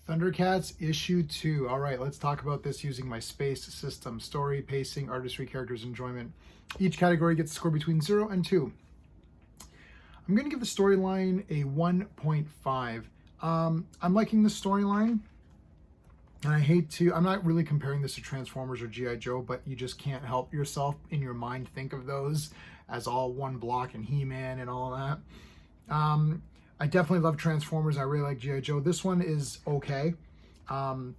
Thundercats issue 2. All right, let's talk about this using my space system. Story, pacing, artistry, characters, enjoyment. Each category gets a score between 0 and 2. I'm going to give the storyline a 1.5. I'm liking the storyline. And I'm not really comparing this to Transformers or G.I. Joe, but you just can't help yourself in your mind think of those as all one block and He-Man and all that. I definitely love Transformers. I really like G.I. Joe. This one is okay. I'm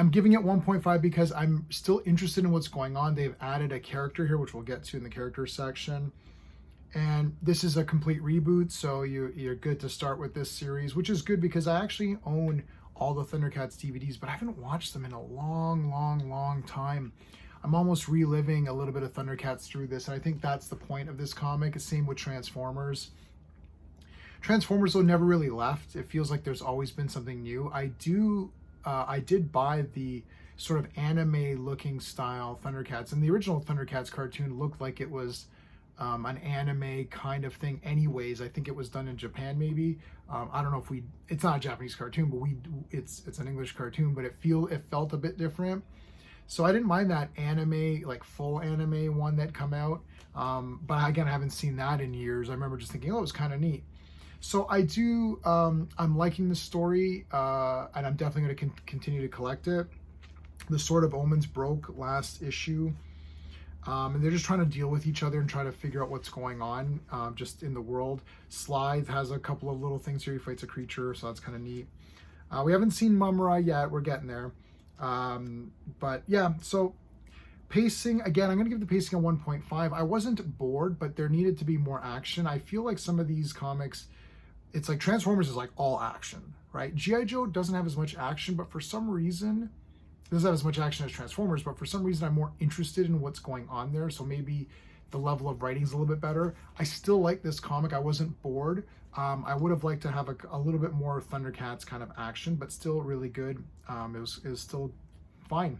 giving it 1.5 because I'm still interested in what's going on. They've added a character here, which we'll get to in the character section. And this is a complete reboot, so you're good to start with this series, which is good because I actually own all the Thundercats DVDs, but I haven't watched them in a long time. I'm almost reliving a little bit of Thundercats through this, and I think that's the point of this comic. Same with Transformers. Transformers, though, never really left. It feels like there's always been something new. I did buy the sort of anime-looking style Thundercats, and the original Thundercats cartoon looked like it was an anime kind of thing anyways. I think it was done in Japan maybe. I don't know if it's not a Japanese cartoon, but it's an English cartoon, but it felt a bit different. So I didn't mind that anime, like full anime one that come out. But again, I haven't seen that in years. I remember just thinking, oh, it was kind of neat. So I'm liking the story, and I'm definitely going to continue to collect it. The Sword of Omens broke last issue. And they're just trying to deal with each other and try to figure out what's going on just in the world. Slithe has a couple of little things here. He fights a creature, so that's kind of neat. We haven't seen Mumm-Ra yet. We're getting there. But yeah, so pacing, again, I'm going to give the pacing a 1.5. I wasn't bored, but there needed to be more action. I feel like some of these comics, it's like Transformers is like all action, right? G.I. Joe doesn't have as much action, but for some reason, it doesn't have as much action as Transformers, but for some reason I'm more interested in what's going on there. So maybe the level of writing is a little bit better. I still like this comic. I wasn't bored. I would have liked to have a little bit more Thundercats kind of action, but still really good. It was still fine.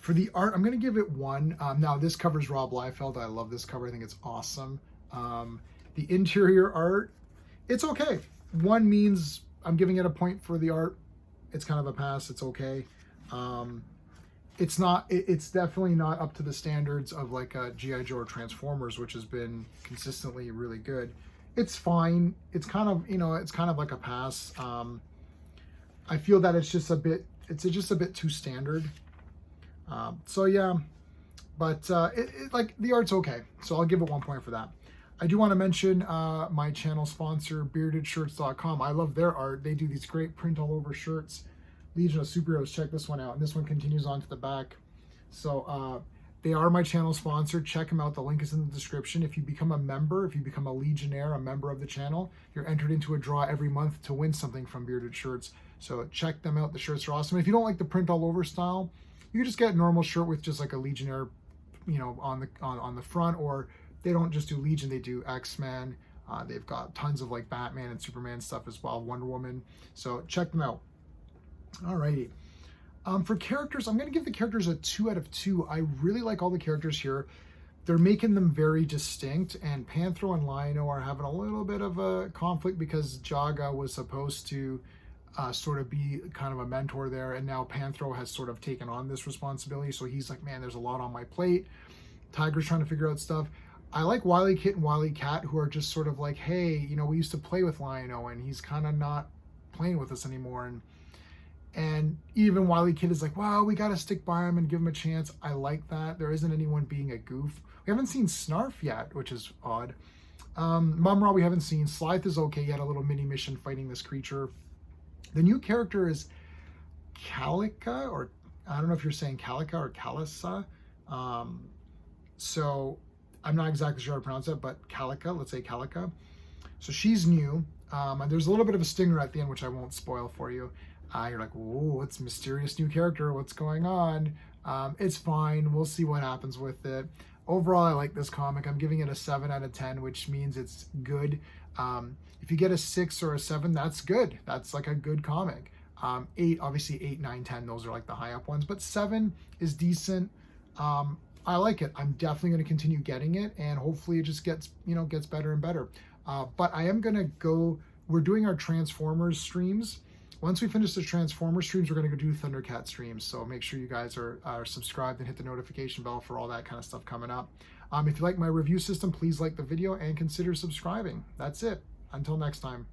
For the art, I'm going to give it 1. Now, this cover's Rob Liefeld. I love this cover. I think it's awesome. The interior art, it's okay. 1 means I'm giving it a point for the art. It's kind of a pass. It's okay. It's definitely not up to the standards of like G.I. Joe or Transformers, which has been consistently really good. It's fine. It's kind of, it's kind of like a pass. I feel that it's just a bit too standard. So yeah, but like the art's okay. So I'll give it 1 point for that. I do want to mention my channel sponsor, beardedshirts.com. I love their art. They do these great print all over shirts. Legion of Superheroes, check this one out. And this one continues on to the back. So they are my channel sponsor. Check them out. The link is in the description. If you become a member, if you become a Legionnaire, a member of the channel, you're entered into a draw every month to win something from Bearded Shirts. So check them out. The shirts are awesome. If you don't like the print all over style, you can just get a normal shirt with just like a Legionnaire, on the front, or they don't just do Legion, they do X-Men. They've got tons of like Batman and Superman stuff as well, Wonder Woman. So check them out. Alrighty. For characters, I'm going to give the characters a 2 out of 2. I really like all the characters here. They're making them very distinct, and Panthro and Lion-O are having a little bit of a conflict because Jaga was supposed to sort of be kind of a mentor there, and now Panthro has sort of taken on this responsibility, so he's like, man, there's a lot on my plate. Tiger's trying to figure out stuff. I like Wily Kit and Wily Cat, who are just sort of like, hey, we used to play with Lion-O, and he's kind of not playing with us anymore, and even Wily Kid is like, wow, we got to stick by him and give him a chance. I like that. There isn't anyone being a goof. We haven't seen Snarf yet, which is odd. Mumm-Ra we haven't seen. Slithe is okay. He had a little mini mission fighting this creature. The new character is Calica, or I don't know if you're saying Calica or Calissa. So I'm not exactly sure how to pronounce it, but Calica, let's say Calica. So she's new. And there's a little bit of a stinger at the end, which I won't spoil for you. You're like, whoa, it's a mysterious new character. What's going on? It's fine. We'll see what happens with it. Overall, I like this comic. I'm giving it a 7 out of 10, which means it's good. If you get a 6 or a 7, that's good. That's like a good comic. 8, obviously 8, 9, 10, those are like the high up ones. But 7 is decent. I like it. I'm definitely going to continue getting it, and hopefully it just gets better and better. But I am going to go, we're doing our Transformers streams. Once we finish the Transformer streams, we're going to go do Thundercat streams. So make sure you guys are subscribed and hit the notification bell for all that kind of stuff coming up. If you like my review system, please like the video and consider subscribing. That's it. Until next time.